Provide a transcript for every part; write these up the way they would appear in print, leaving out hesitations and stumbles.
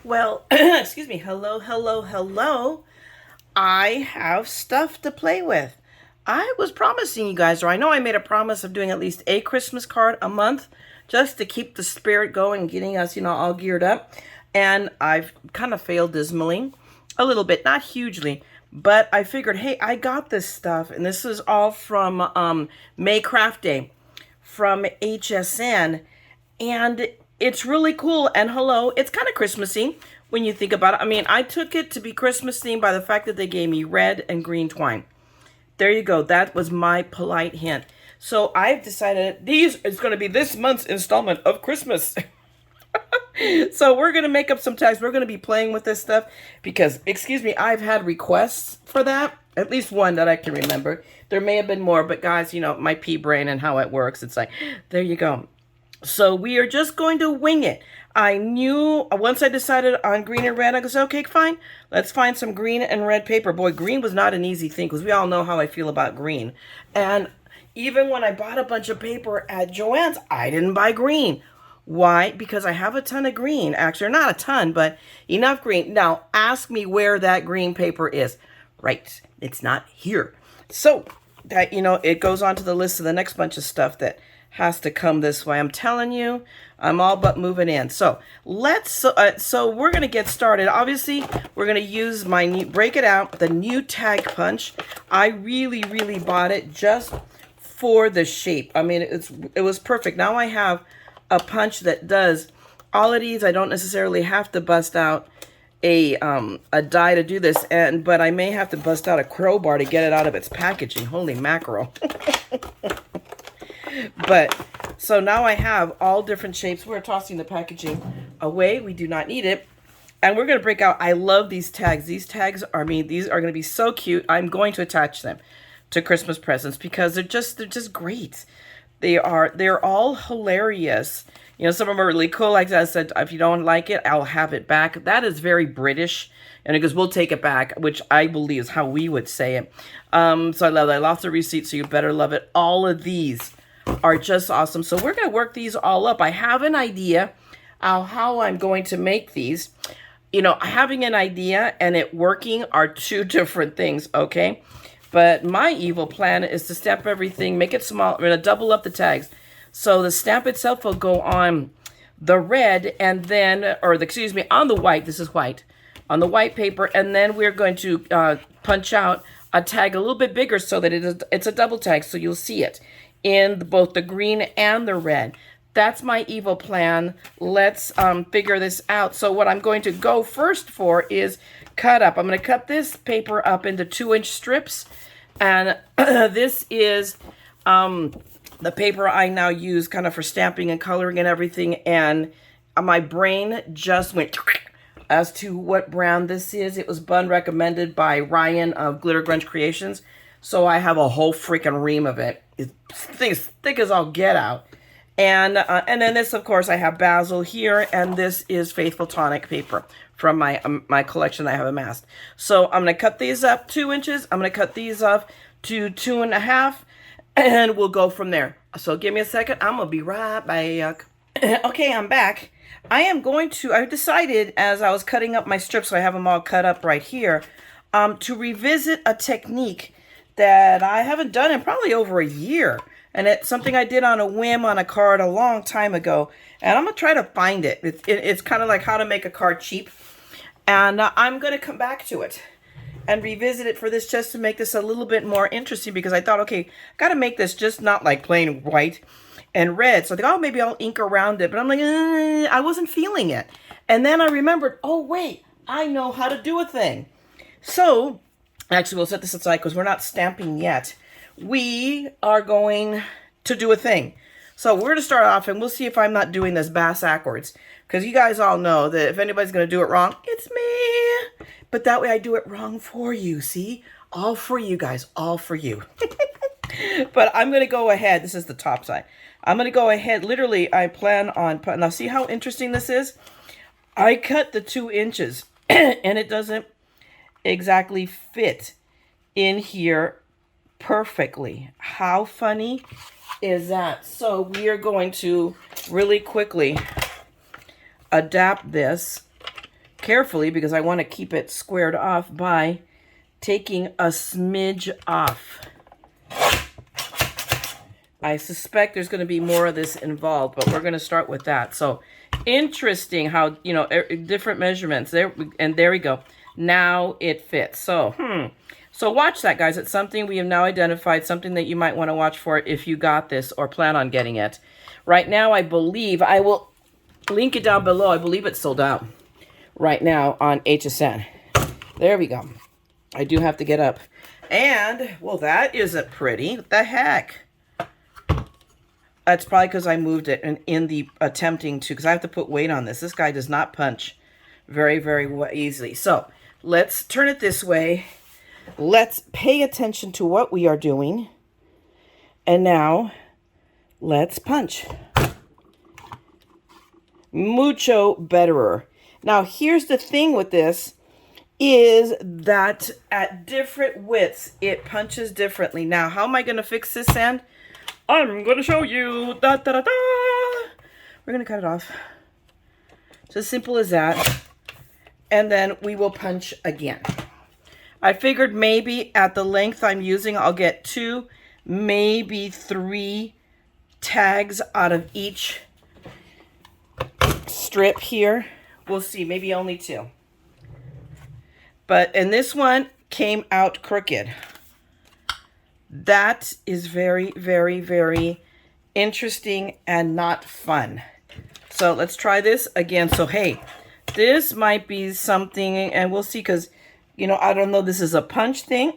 Well, excuse me. Hello, hello, hello. I have stuff to play with. I was promising you guys, or I know I made a promise of doing at least a Christmas card a month just to keep the spirit going, getting us, all geared up. And I've kind of failed dismally a little bit, not hugely, but I figured, hey, I got this stuff. And this is all from May Craft Day from HSN. And it's really cool. And hello, it's kind of Christmassy when you think about it. I mean, I took it to be Christmas themed by the fact that they gave me red and green twine. There you go. That was my polite hint. So I've decided these is going to be this month's installment of Christmas. So we're going to make up some tags. We're going to be playing with this stuff because, excuse me, I've had requests for that. At least one that I can remember. There may have been more, but guys, my pea brain and how it works. It's like, there you go. So we are just going to wing it. I knew once I decided on green and red, I go, okay, fine. Let's find some green and red paper. Boy, green was not an easy thing because we all know how I feel about green. And even when I bought a bunch of paper at Joann's, I didn't buy green. Why? Because I have a ton of green. Actually, not a ton, but enough green. Now, ask me where that green paper is. Right. It's not here. So, that, it goes on to the list of the next bunch of stuff that has to come this way. I'm telling you, I'm all but moving in. So so we're going to get started. Obviously, we're going to use my new, break it out, the new tag punch. I really, really bought it just for the shape. I mean, it was perfect. Now I have a punch that does all of these. I don't necessarily have to bust out a die to do this, but I may have to bust out a crowbar to get it out of its packaging. Holy mackerel. But so now I have all different shapes. We're tossing the packaging away. We do not need it. And we're going to break out. I love these tags. These tags are these are going to be so cute. I'm going to attach them to Christmas presents because they're just great. They're all hilarious. Some of them are really cool. Like I said, if you don't like it, I'll have it back. That is very British. And it goes, we'll take it back, which I believe is how we would say it. So I love that. Lots of receipts, so you better love it. All of these are just awesome. So we're going to work these all up. I have an idea how I'm going to make these. Having an idea and it working are two different things, okay? But my evil plan is to stamp everything, make it small. I'm going to double up the tags. So the stamp itself will go on the red and then, on the white. This is white. On the white paper. And then we're going to punch out a tag a little bit bigger so that it's a double tag so you'll see it in both the green and the red. That's my evil plan. Let's figure this out. So what I'm going to go first for is cut up. I'm going to cut this paper up into 2-inch strips. And this is the paper I now use kind of for stamping and coloring and everything. And my brain just went as to what brand this is. It was recommended by Ryan of Glitter Grunge Creations. So I have a whole freaking ream of it. It's thick as all get out. And then this, of course, I have Basil here, and this is Faithful Tonic paper from my collection that I have amassed. So I'm going to cut these up 2 inches. I'm going to cut these off to 2.5, and we'll go from there. So give me a second. I'm going to be right back. Okay, I'm back. I decided as I was cutting up my strips, so I have them all cut up right here, to revisit a technique that I haven't done in probably over a year. And it's something I did on a whim on a card a long time ago. And I'm going to try to find it. It's kind of like how to make a card cheap. And I'm going to come back to it and revisit it for this just to make this a little bit more interesting. Because I thought, okay, got to make this just not like plain white and red. So I think, oh, maybe I'll ink around it. But I'm like, I wasn't feeling it. And then I remembered, oh, wait, I know how to do a thing. So actually, we'll set this aside because we're not stamping yet. We are going to do a thing. So we're going to start off, and we'll see if I'm not doing this backwards. Because you guys all know that if anybody's going to do it wrong, it's me. But that way I do it wrong for you, see? All for you guys, all for you. But I'm going to go ahead. This is the top side. I'm going to go ahead. Literally, I plan on putting... Now, see how interesting this is? I cut the 2 inches, and it doesn't exactly fit in here perfectly. How funny is that? So we are going to really quickly adapt this carefully because I want to keep it squared off by taking a smidge off. I suspect there's going to be more of this involved, but we're going to start with that. So interesting how, you know, different measurements there, and there we go. Now it fits. So, so watch that, guys. It's something we have now identified, something that you might want to watch for if you got this or plan on getting it. Right now, I believe, I will link it down below. I believe it's sold out right now on HSN. There we go. I do have to get up. And, well, that isn't pretty. What the heck? That's probably because I moved it in the attempting to, because I have to put weight on this. This guy does not punch very, very easily. So let's turn it this way. Let's pay attention to what we are doing. And now let's punch. Mucho betterer. Now here's the thing with this is that at different widths, it punches differently. Now, how am I going to fix this, Sand? I'm going to show you. Da, da, da, da. We're going to cut it off. It's as simple as that. And then we will punch again. I figured maybe at the length I'm using, I'll get 2, maybe 3 tags out of each strip here. We'll see. Maybe only 2. And this one came out crooked. That is very, very, very interesting and not fun. So let's try this again. So, hey, this might be something, and we'll see, because, you know, I don't know, this is a punch thing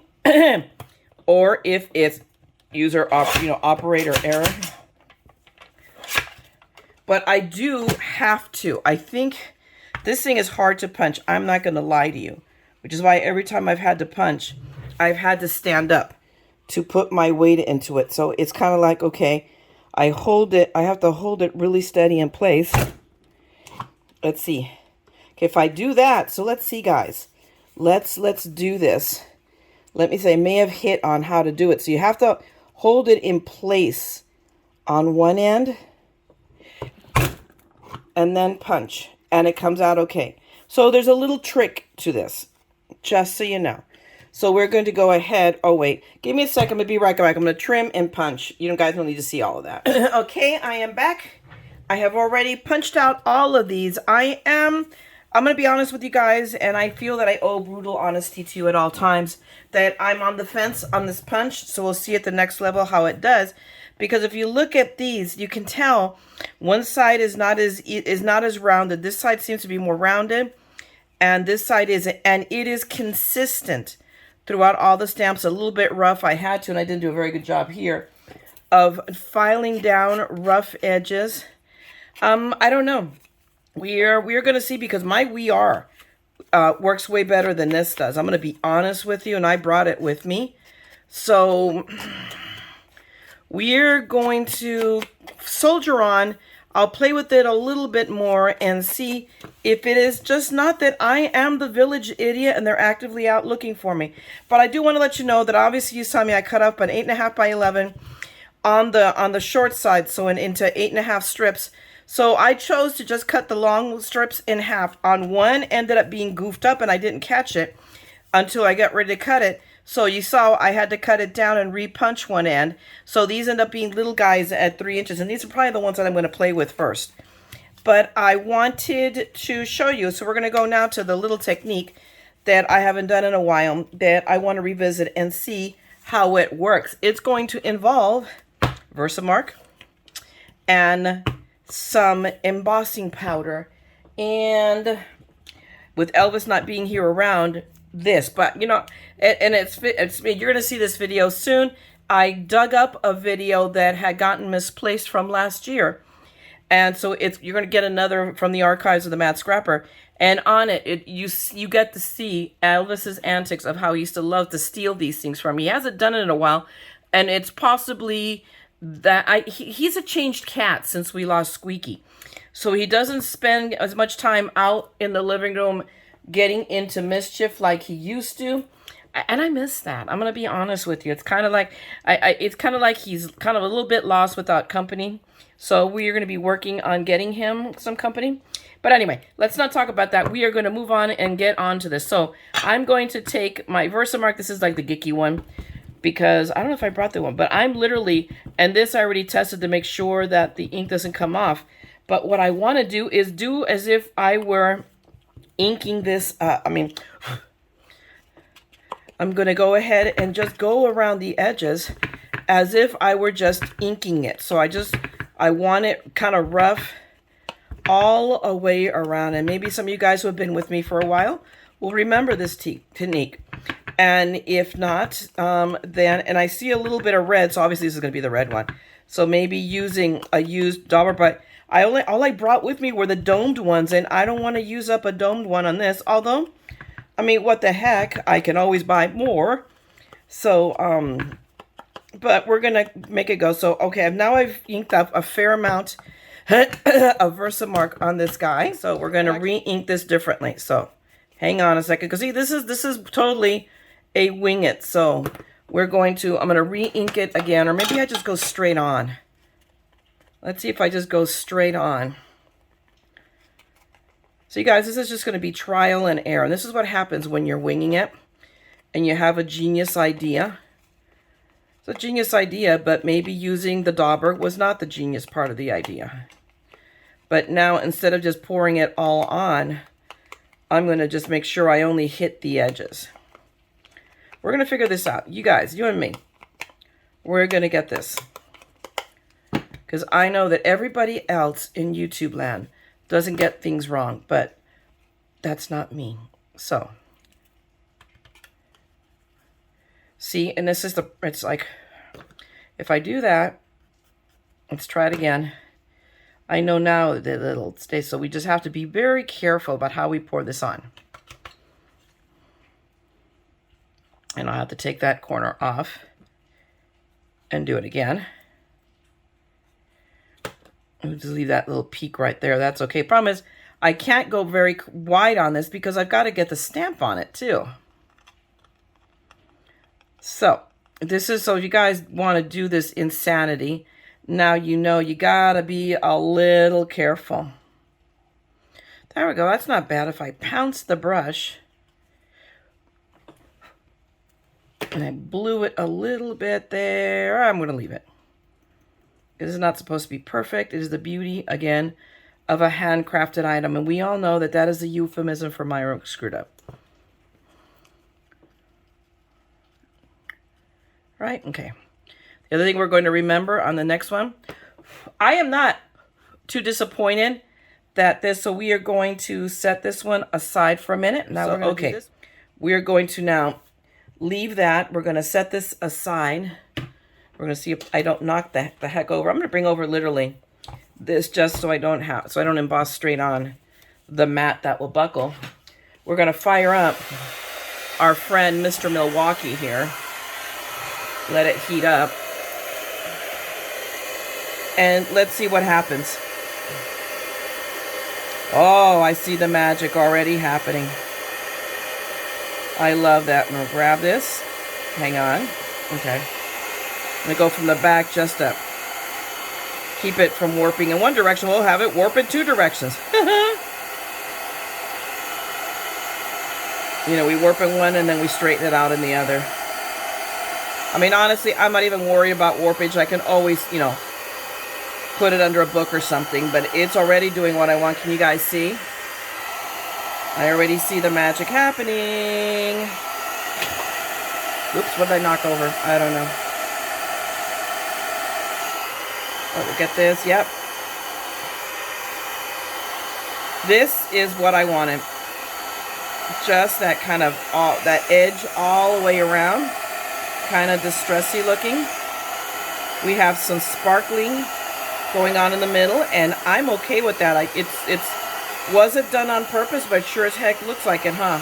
or if it's operator error. But I do have to. I think this thing is hard to punch. I'm not going to lie to you, which is why every time I've had to punch, I've had to stand up to put my weight into it. So it's kind of like, okay, I have to hold it really steady in place. Let's see. Okay, if I do that, so let's see, guys. Let's do this. Let me say, I may have hit on how to do it. So you have to hold it in place on one end and then punch, and it comes out okay. So there's a little trick to this, just so you know. So we're going to go ahead. Oh, wait. Give me a second. I'm going to be right back. I'm going to trim and punch. You guys don't need to see all of that. Okay, I am back. I have already punched out all of these. I'm going to be honest with you guys, and I feel that I owe brutal honesty to you at all times, that I'm on the fence on this punch. So we'll see at the next level how it does. Because if you look at these, you can tell one side is not as rounded. This side seems to be more rounded, and this side isn't. And it is consistent throughout all the stamps. A little bit rough. I had to, and I didn't do a very good job here of filing down rough edges. I don't know. We're going to see, because my We Are works way better than this does. I'm going to be honest with you, and I brought it with me. So we're going to soldier on. I'll play with it a little bit more and see if it is just not that I am the village idiot and they're actively out looking for me. But I do want to let you know that obviously you saw me, I cut up an 8.5 by 11 on the short side, so into 8.5 strips. So I chose to just cut the long strips in half. On one ended up being goofed up and I didn't catch it until I got ready to cut it. So you saw I had to cut it down and re-punch one end. So these end up being little guys at 3 inches. And these are probably the ones that I'm going to play with first. But I wanted to show you. So we're going to go now to the little technique that I haven't done in a while, that I want to revisit and see how it works. It's going to involve Versamark and some embossing powder. And with Elvis not being here around, this, but you know, and you're gonna see this video soon. I dug up a video that had gotten misplaced from last year, and so you're gonna get another from the archives of the TheMaddScrapper, and on it, you get to see Elvis's antics of how he used to love to steal these things from me. He hasn't done it in a while, and it's possibly that he's a changed cat since we lost Squeaky, so he doesn't spend as much time out in the living room getting into mischief like he used to. And I miss that. I'm gonna be honest with you. It's kind of like it's kind of like he's kind of a little bit lost without company. So we are going to be working on getting him some company. But anyway, let's not talk about that. We are going to move on and get on to this. So I'm going to take my Versamark. This is like the geeky one, because I don't know if I brought the one, but I'm literally, and this I already tested to make sure that the ink doesn't come off. But what I want to do is do as if I were inking this. I'm going to go ahead and just go around the edges as if I were just inking it. So I want it kind of rough all the way around. And maybe some of you guys who have been with me for a while will remember this technique. And if not, then, and I see a little bit of red, so obviously this is going to be the red one. So maybe using a used dauber, but all I brought with me were the domed ones, and I don't want to use up a domed one on this. Although, I mean, what the heck, I can always buy more. So, but we're going to make it go. So, okay, now I've inked up a fair amount of Versamark on this guy. So we're going to re-ink this differently. So hang on a second. Because see, this is totally a wing it. So I'm going to re-ink it again. Or maybe I just go straight on. Let's see if I just go straight on. So you guys, this is just going to be trial and error. And this is what happens when you're winging it. And you have a genius idea. It's a genius idea, but maybe using the dauber was not the genius part of the idea. But now, instead of just pouring it all on, I'm going to just make sure I only hit the edges. We're going to figure this out. You guys, you and me, we're going to get this. Because I know that everybody else in YouTube land doesn't get things wrong, but that's not me. So, see, and this is it's like, if I do that, let's try it again. I know now that it'll stay, so we just have to be very careful about how we pour this on. And I'll have to take that corner off and do it again. We'll just leave that little peak right there. That's okay. Problem is, I can't go very wide on this because I've got to get the stamp on it too. So, this is, so if you guys want to do this insanity, now you know you gotta be a little careful. There we go. That's not bad. If I pounce the brush and I blew it a little bit there, I'm going to leave it. It is not supposed to be perfect. It is the beauty, again, of a handcrafted item. And we all know that that is a euphemism for Mayra screwed up. Right? Okay. The other thing we're going to remember on the next one, I am not too disappointed that this, so we are going to set this one aside for a minute. Now we're going to do this. We are going to now leave that. We're going to set this aside. We're going to see if I don't knock the heck over. I'm going to bring over literally this just so I don't emboss straight on the mat that will buckle. We're going to fire up our friend Mr. Milwaukee here. Let it heat up. And let's see what happens. Oh, I see the magic already happening. I love that. I'm going to grab this. Hang on. Okay. I'm going to go from the back just to keep it from warping in one direction. We'll have it warp in two directions. You know, we warp in one and then we straighten it out in the other. I mean, honestly, I'm not even worried about warpage. I can always, you know, put it under a book or something, but it's already doing what I want. Can you guys see? I already see the magic happening. Oops, what did I knock over? I don't know. Oh, look at this. Yep. This is what I wanted. Just that kind of, that edge all the way around. Kind of distressy looking. We have some sparkling going on in the middle, and I'm okay with that. Was it done on purpose? But sure as heck looks like it, huh?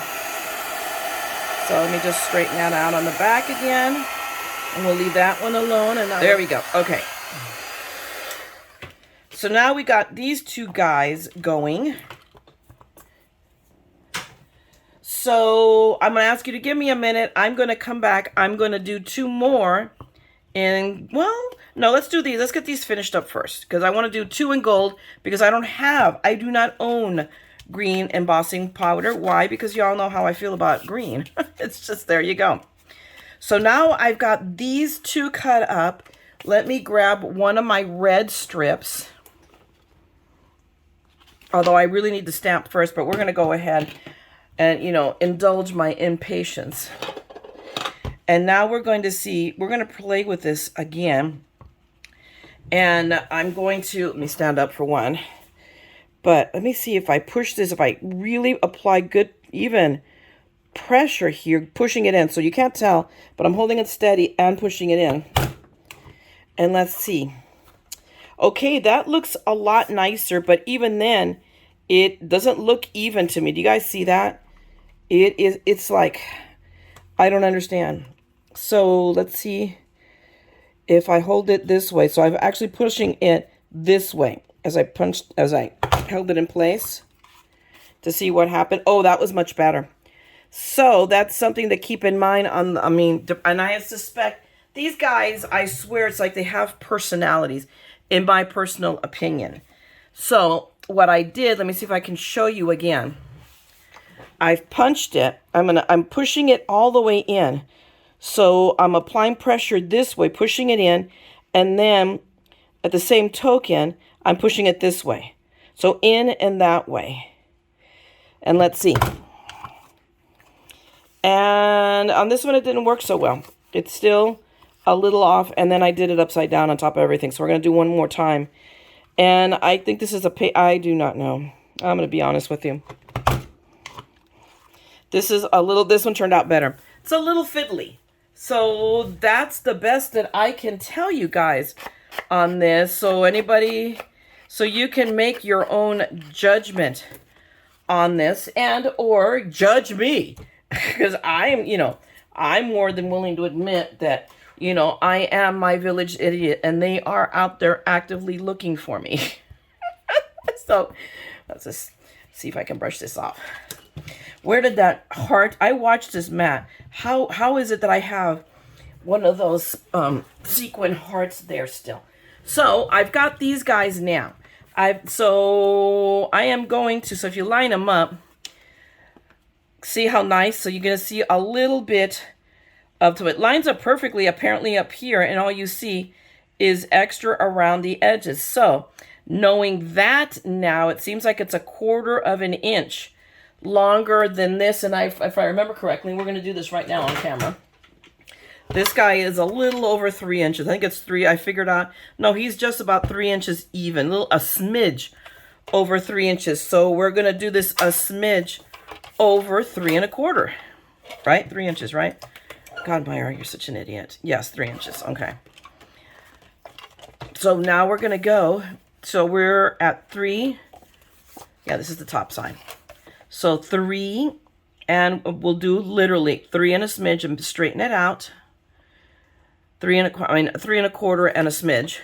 So let me just straighten that out on the back again, and we'll leave that one alone. And there we go. Okay. So now we got these two guys going. So I'm going to ask you to give me a minute. I'm going to come back. I'm going to do 2 more. And, well, no, let's do these. Let's get these finished up first. Because I want to do 2 in gold. Because I do not own green embossing powder. Why? Because y'all know how I feel about green. It's just, there you go. So now I've got these 2 cut up. Let me grab one of my red strips. Although I really need to stamp first, but we're going to go ahead and, you know, indulge my impatience. And now we're going to play with this again. And I'm going to, let me stand up for one. But let me see if I push this, if I really apply good, even pressure here, pushing it in. So you can't tell, but I'm holding it steady and pushing it in. And let's see. Okay, that looks a lot nicer, but even then, it doesn't look even to me. Do you guys see that? It's like, I don't understand. So let's see if I hold it this way. So I'm actually pushing it this way as I held it in place to see what happened. Oh, that was much better. So that's something to keep in mind and I suspect these guys, I swear it's like they have personalities, in my personal opinion. So what I did, let me see if I can show you again. I've punched it. I'm pushing it all the way in. So I'm applying pressure this way, pushing it in, and then at the same token, I'm pushing it this way. So in and that way. And let's see. And on this one, it didn't work so well. It's still a little off, and then I did it upside down on top of everything. So we're going to do one more time. And I think this is I do not know. I'm going to be honest with you. This one turned out better. It's a little fiddly. So that's the best that I can tell you guys on this. So you can make your own judgment on this or judge me. Because I'm more than willing to admit that, I am my village idiot and they are out there actively looking for me. So let's just see if I can brush this off. Where did that heart? I watched this mat. How is it that I have one of those sequin hearts there still? So I've got these guys now. So if you line them up, see how nice? So you're going to see a little bit of it. Lines up perfectly apparently up here, and all you see is extra around the edges. So knowing that now, it seems like it's 1/4 of an inch longer than this. And if I remember correctly, we're going to do this right now on camera. This guy is a little over 3 inches. I think it's 3. I figured out. No, he's just about 3 inches even. A smidge over 3 inches. So we're going to do this a smidge over 3 1/4. Right? 3 inches, right? God, Mayra, you're such an idiot. Yes, 3 inches. Okay. So now we're going to go. So we're at 3. Yeah, this is the top side. So 3, and we'll do literally 3 and a smidge and straighten it out. 3 1/4 and a smidge.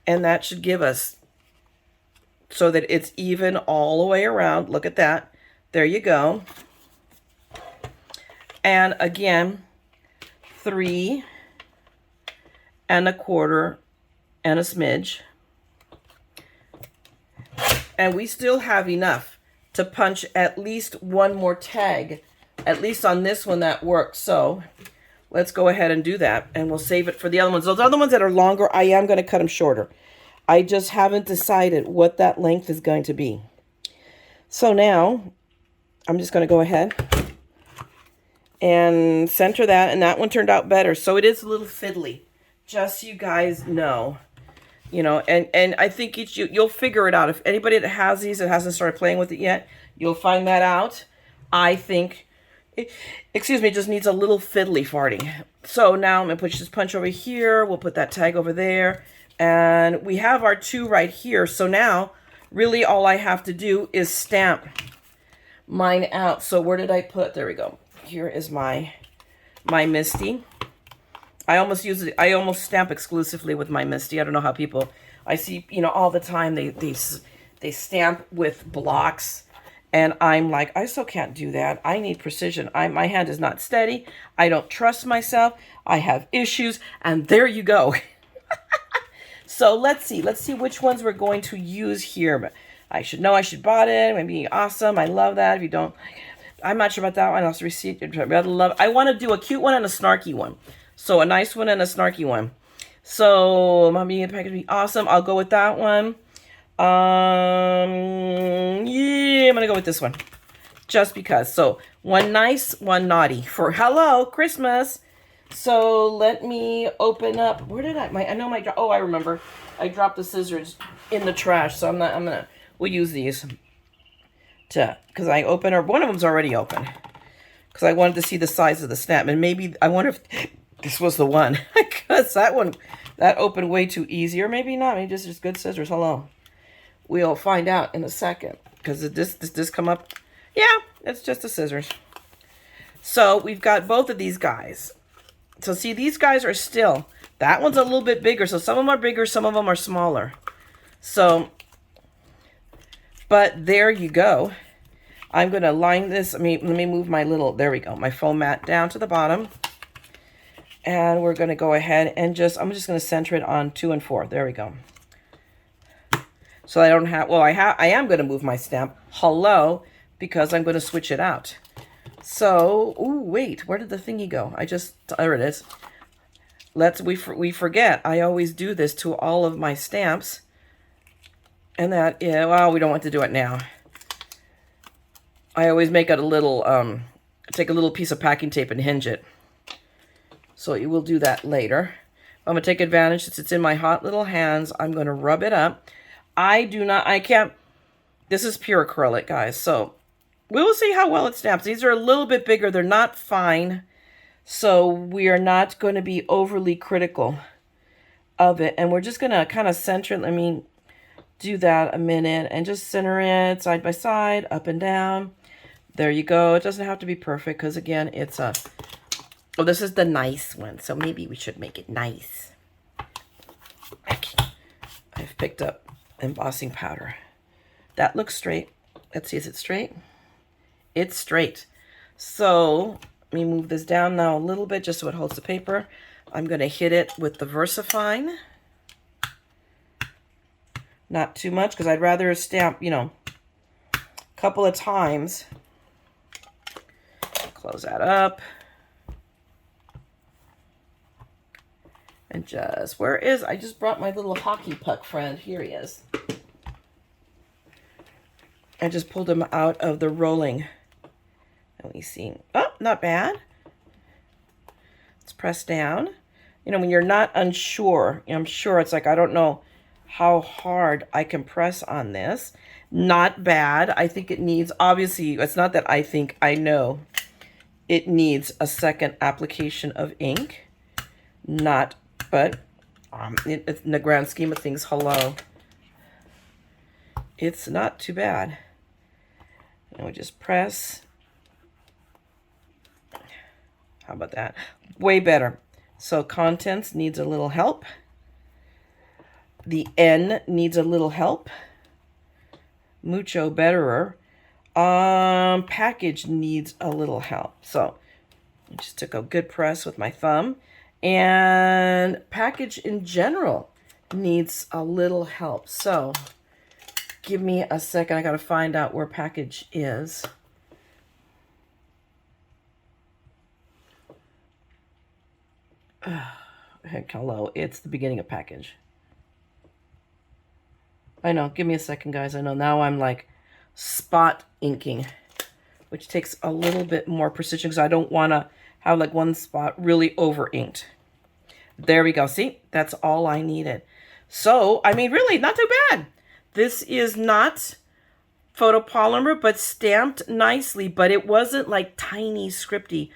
And that should give us so that it's even all the way around. Look at that. There you go. And again, 3 1/4 and a smidge. And we still have enough to punch at least one more tag. At least on this one that works. So let's go ahead and do that. And we'll save it for the other ones. Those other ones that are longer, I am going to cut them shorter. I just haven't decided what that length is going to be. So now I'm just going to go ahead and center that. And that one turned out better. So it is a little fiddly. Just so you guys know. And I think you'll figure it out. If anybody that has these that hasn't started playing with it yet, you'll find that out. I think, it just needs a little fiddly farting. So now I'm going to push this punch over here. We'll put that tag over there. And we have our 2 right here. So now, really all I have to do is stamp mine out. So where did I put? There we go. Here is my Misty. I almost stamp exclusively with my Misty. I don't know how people, I see, all the time they stamp with blocks And I'm like, I still can't do that. I need precision. My hand is not steady. I don't trust myself. I have issues. And there you go. So let's see. Let's see which ones we're going to use here. I should know I should bought it. Maybe awesome. I love that. If you don't, I'm not sure about that one. Also receipt. I want to do a cute one and a snarky one. So a nice one and a snarky one. So mommy, the package would be awesome. I'll go with that one. Yeah, I'm gonna go with this one. Just because. So one nice, one naughty for hello Christmas. So let me open up. Where did oh, I remember. I dropped the scissors in the trash. So we'll use these because I open, or one of them's already open. Because I wanted to see the size of the snap. And maybe, I wonder if this was the one. Because that opened way too easy. Or maybe not. Maybe just good scissors. Hello. We'll find out in a second. Because did this come up? Yeah, it's just the scissors. So we've got both of these guys. So see, these guys are still, that one's a little bit bigger. So some of them are bigger, some of them are smaller. So, but there you go. I'm going to line this. Let me move my there we go, my foam mat down to the bottom. And we're going to go ahead and I'm just going to center it on 2 and 4. There we go. So I don't have, well, I am going to move my stamp, hello, because I'm going to switch it out. So, ooh, wait, where did the thingy go? There it is. We forget, I always do this to all of my stamps. And that, yeah, well, we don't want to do it now. I always make it a little, take a little piece of packing tape and hinge it. So you will do that later. I'm going to take advantage, since it's in my hot little hands, I'm going to rub it up. This is pure acrylic, guys, so we will see how well it stamps. These are a little bit bigger. They're not fine. So we are not going to be overly critical of it. And we're just going to kind of center it. Let me do that a minute and just center it side by side, up and down. There you go. It doesn't have to be perfect because, again, it's oh, this is the nice one. So maybe we should make it nice. Okay. I've picked up embossing powder. That looks straight. Let's see, is it straight? It's straight. So let me move this down now a little bit just so it holds the paper. I'm going to hit it with the VersaFine. Not too much because I'd rather stamp, a couple of times. Close that up. And I just brought my little hockey puck friend. Here he is. I just pulled him out of the rolling. Let me see. Oh, not bad. Let's press down. When you're not unsure, I'm sure it's like, I don't know how hard I can press on this. Not bad. I think it needs, obviously, it's not that I think, I know it needs a second application of ink. But in the grand scheme of things, hello. It's not too bad. And we just press. How about that? Way better. So contents needs a little help. The N needs a little help. Mucho betterer. Package needs a little help. So I just took a good press with my thumb. And package in general needs a little help. So give me a second. I got to find out where package is. Heck, hello. It's the beginning of package. I know. Give me a second, guys. I know now I'm like spot inking, which takes a little bit more precision because I don't want to have like one spot really over inked. There we go. See, that's all I needed. So, I mean, really not too bad. This is not photopolymer, but stamped nicely, but it wasn't like tiny scripty.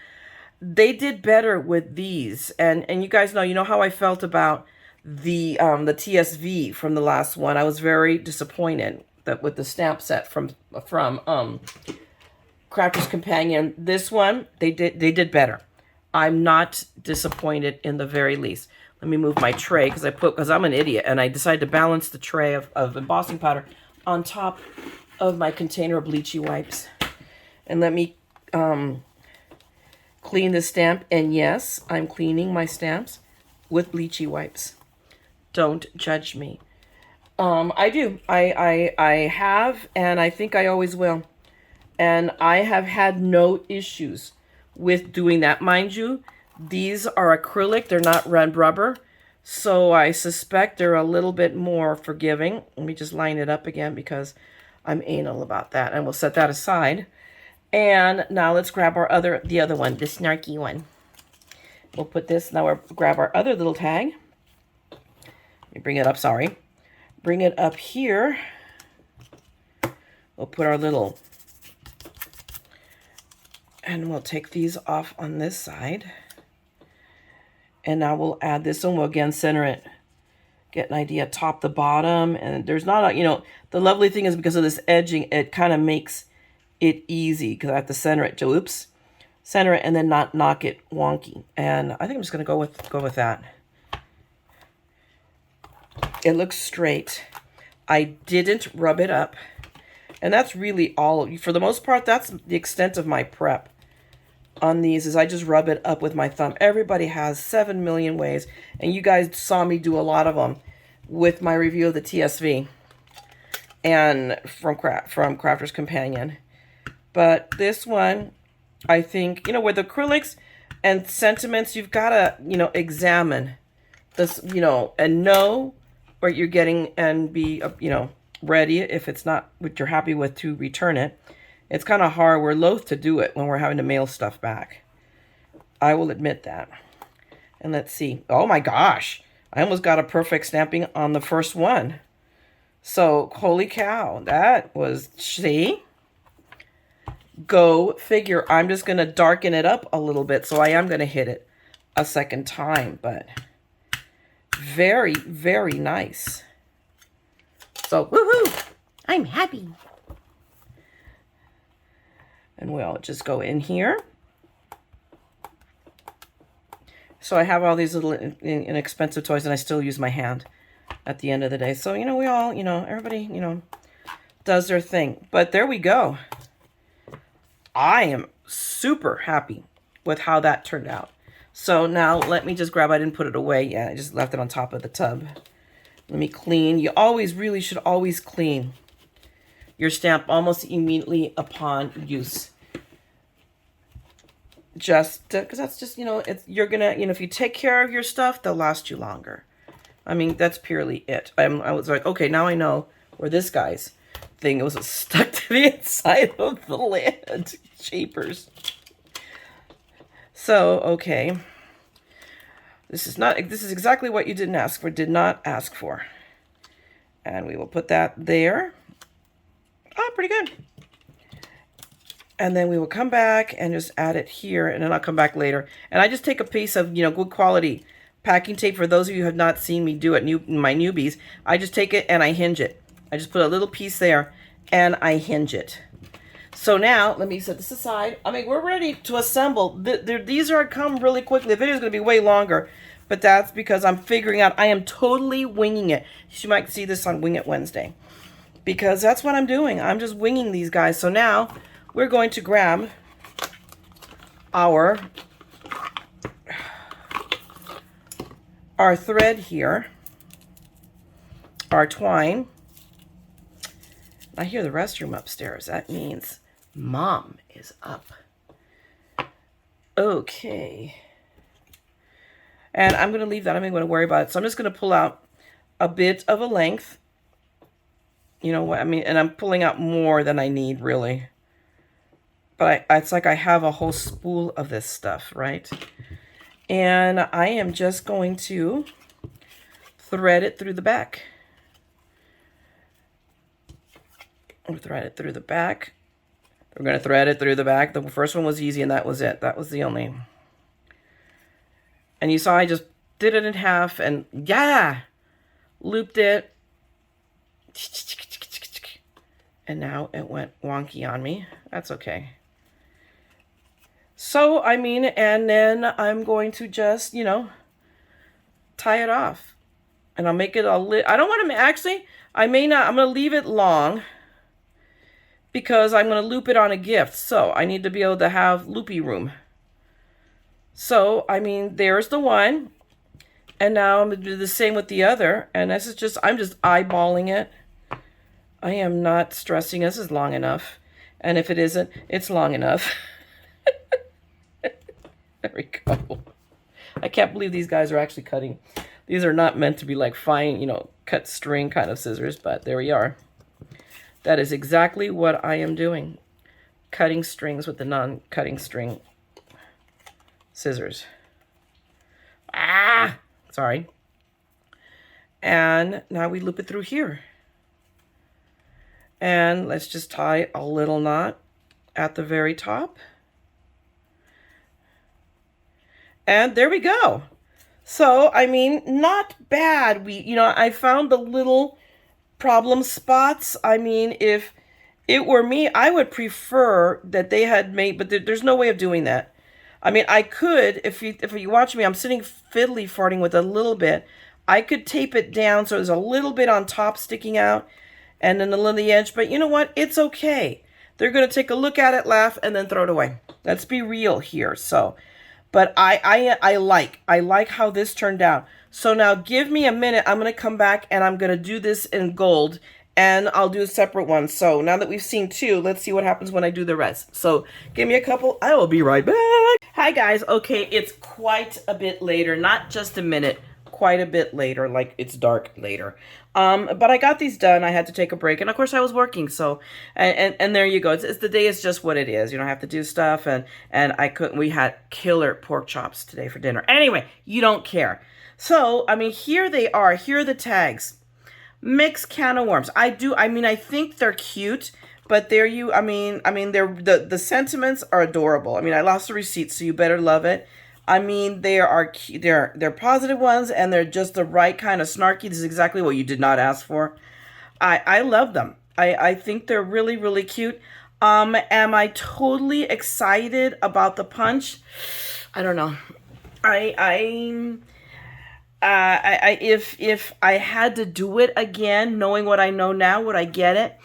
They did better with these. And you guys know, how I felt about the TSV from the last one. I was very disappointed that with the stamp set from Crafter's Companion. This one, they did better. I'm not disappointed in the very least. Let me move my tray because I'm an idiot and I decided to balance the tray of embossing powder on top of my container of bleachy wipes. And let me clean the stamp. And yes, I'm cleaning my stamps with bleachy wipes. Don't judge me. I do. I have, and I think I always will. And I have had no issues with doing that. Mind you, these are acrylic. They're not red rubber. So I suspect they're a little bit more forgiving. Let me just line it up again because I'm anal about that. And we'll set that aside. And now let's grab the other one, the snarky one. We'll put this, now we'll grab our other little tag. Let me bring it up, sorry. Bring it up here. We'll put our little, and we'll take these off on this side. And now we'll add this one. We'll again center it. Get an idea, top to bottom. And there's not a, you know, the lovely thing is because of this edging, it kind of makes it easy because I have to center it. Oops. Center it and then not knock it wonky. And I think I'm just going to go with that. It looks straight. I didn't rub it up. And that's really all. For the most part, that's the extent of my prep on these, is I just rub it up with my thumb. Everybody has 7 million ways. And you guys saw me do a lot of them with my review of the TSV and from Crafter's Companion. But this one, I think, you know, with acrylics and sentiments, you've got to, you know, examine this, you know, and know what you're getting and be, you know, ready if it's not what you're happy with to return it. It's kind of hard. We're loath to do it when we're having to mail stuff back. I will admit that. And let's see. Oh my gosh. I almost got a perfect stamping on the first one. So, holy cow. That was, see? Go figure. I'm just going to darken it up a little bit. So I am going to hit it a second time. But very, very nice. So, woohoo! I'm happy. And we'll just go in here. So I have all these little inexpensive toys and I still use my hand at the end of the day. So, you know, we all, you know, everybody, you know, does their thing. But there we go. I am super happy with how that turned out. So now let me just grab, I didn't put it away yet. I just left it on top of the tub. Let me clean. You always really should always clean your stamp almost immediately upon use. Just because that's just, you know, you're gonna, you know, if you take care of your stuff, they'll last you longer. I mean, that's purely it. I was like, okay, now I know where this guy's thing was stuck to the inside of the lid. Jeepers. So, okay. This is exactly what you did not ask for. And we will put that there. Oh, pretty good. And then we will come back and just add it here, and then I'll come back later. And I just take a piece of, you know, good quality packing tape. For those of you who have not seen me do it, my newbies, I just take it and I hinge it. I just put a little piece there and I hinge it. So now, let me set this aside. I mean, we're ready to assemble. These are come really quickly. The video is going to be way longer, but that's because I'm figuring out, I am totally winging it. You might see this on Wing It Wednesday, because that's what I'm doing. I'm just winging these guys. So now, we're going to grab our thread here, our twine. I hear the restroom upstairs. That means Mom is up. Okay. And I'm going to leave that. I'm not going to worry about it. So I'm just going to pull out a bit of a length. You know what I mean? And I'm pulling out more than I need, really. But it's like I have a whole spool of this stuff, right? And I am just going to thread it through the back. We'll thread it through the back. We're going to thread it through the back. The first one was easy, and that was it. That was the only. And you saw I just did it in half, and yeah, looped it. And now it went wonky on me. That's okay. So, I mean, and then I'm going to just, you know, tie it off. And I'll make it a I don't want to, actually, I may not, I'm going to leave it long. because I'm going to loop it on a gift. So I need to be able to have loopy room. So, I mean, there's the one. And now I'm going to do the same with the other. And this is just, I'm just eyeballing it. I am not stressing. This is long enough. And if it isn't, it's long enough. There we go. I can't believe these guys are actually cutting. These are not meant to be like fine, you know, cut string kind of scissors, but there we are. That is exactly what I am doing. Cutting strings with the non-cutting string scissors. Ah! Sorry. And now we loop it through here. And let's just tie a little knot at the very top. And there we go. So, I mean, not bad. I found the little problem spots. I mean, if it were me, I would prefer that they had made, but there's no way of doing that. I mean, I could, if you watch me, I'm sitting fiddly farting with a little bit. I could tape it down so there's a little bit on top sticking out and then a little on the edge. But you know what? It's okay. They're going to take a look at it, laugh, and then throw it away. Let's be real here. So, but I like how this turned out. So now give me a minute. I'm going to come back and I'm going to do this in gold. And I'll do a separate one. So now that we've seen two, let's see what happens when I do the rest. So give me a couple. I will be right back. Hi, guys. Okay, it's quite a bit later. Not just a minute. Quite a bit later. Like, it's dark later. But I got these done. I had to take a break. And, of course, I was working. So, and there you go. It's the day is just what it is. You don't have to do stuff. And I couldn't. We had killer pork chops today for dinner. Anyway, you don't care. So, I mean, here they are. Here are the tags. Mixed can of worms. I think they're cute, but they're the sentiments are adorable. I mean, I lost the receipt, so you better love it. I mean, they're positive ones, and they're just the right kind of snarky. This is exactly what you did not ask for. I love them. I think they're really, really cute. Am I totally excited about the punch? I don't know. If I had to do it again, knowing what I know now, would I get it?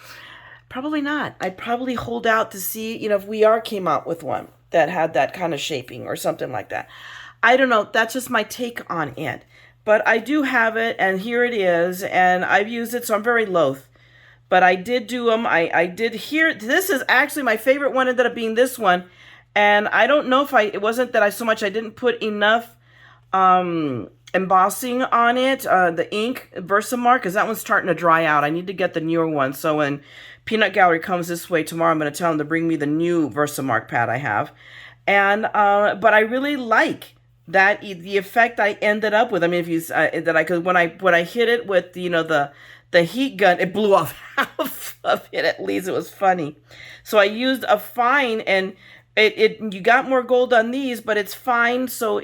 Probably not. I'd probably hold out to see, if we came out with one that had that kind of shaping or something like that. I don't know. That's just my take on it. But I do have it, and here it is, and I've used it, so I'm very loath. But I did do them. I did here. This is actually my favorite one, ended up being this one. And I don't know if it wasn't that I didn't put enough embossing on it, the ink Versamark, because that one's starting to dry out. I need to get the newer one. So when Peanut Gallery comes this way tomorrow, I'm going to tell them to bring me the new Versamark pad I have. And but I really like that the effect I ended up with. I mean, if you when I hit it with the heat gun, it blew off half of it. At least it was funny. So I used a fine, and you got more gold on these, but it's fine. So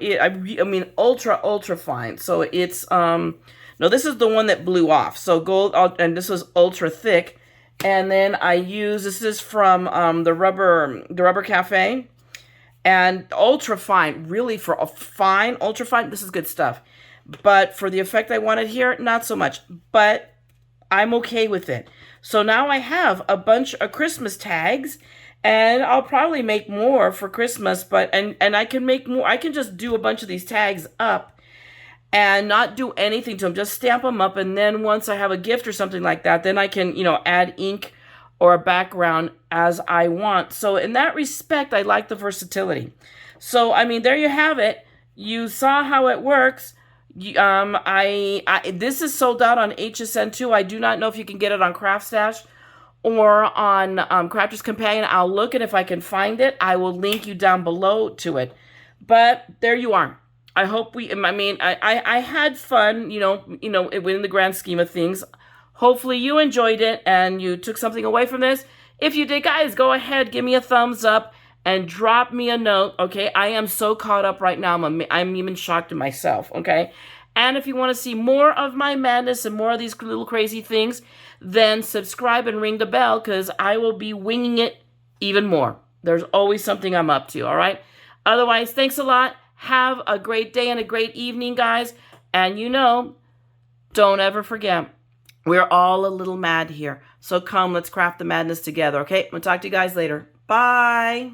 ultra fine. So it's no, this is the one that blew off. So gold, and this was ultra thick. And then this is from the Rubber Cafe, and ultra fine. Really, for a fine, ultra fine, this is good stuff. But for the effect I wanted here, not so much. But I'm okay with it. So now I have a bunch of Christmas tags. And I'll probably make more for Christmas, but and I can make more. I can just do a bunch of these tags up and not do anything to them. Just stamp them up, and then once I have a gift or something like that, then I can, add ink or a background as I want. So in that respect, I like the versatility. So, I mean, there you have it. You saw how it works. This is sold out on HSN too. I do not know if you can get it on Craft Stash or on Crafter's Companion. I'll look, and if I can find it, I will link you down below to it. But there you are. I hope I had fun, in the grand scheme of things. Hopefully you enjoyed it and you took something away from this. If you did, guys, go ahead, give me a thumbs up and drop me a note, okay? I am so caught up right now. I'm even shocked at myself, okay? And if you want to see more of my madness and more of these little crazy things, then subscribe and ring the bell, because I will be winging it even more. There's always something I'm up to, all right? Otherwise, thanks a lot. Have a great day and a great evening, guys. And don't ever forget, We're all a little mad here. So come, let's craft the madness together, okay? I'm going to talk to you guys later. Bye.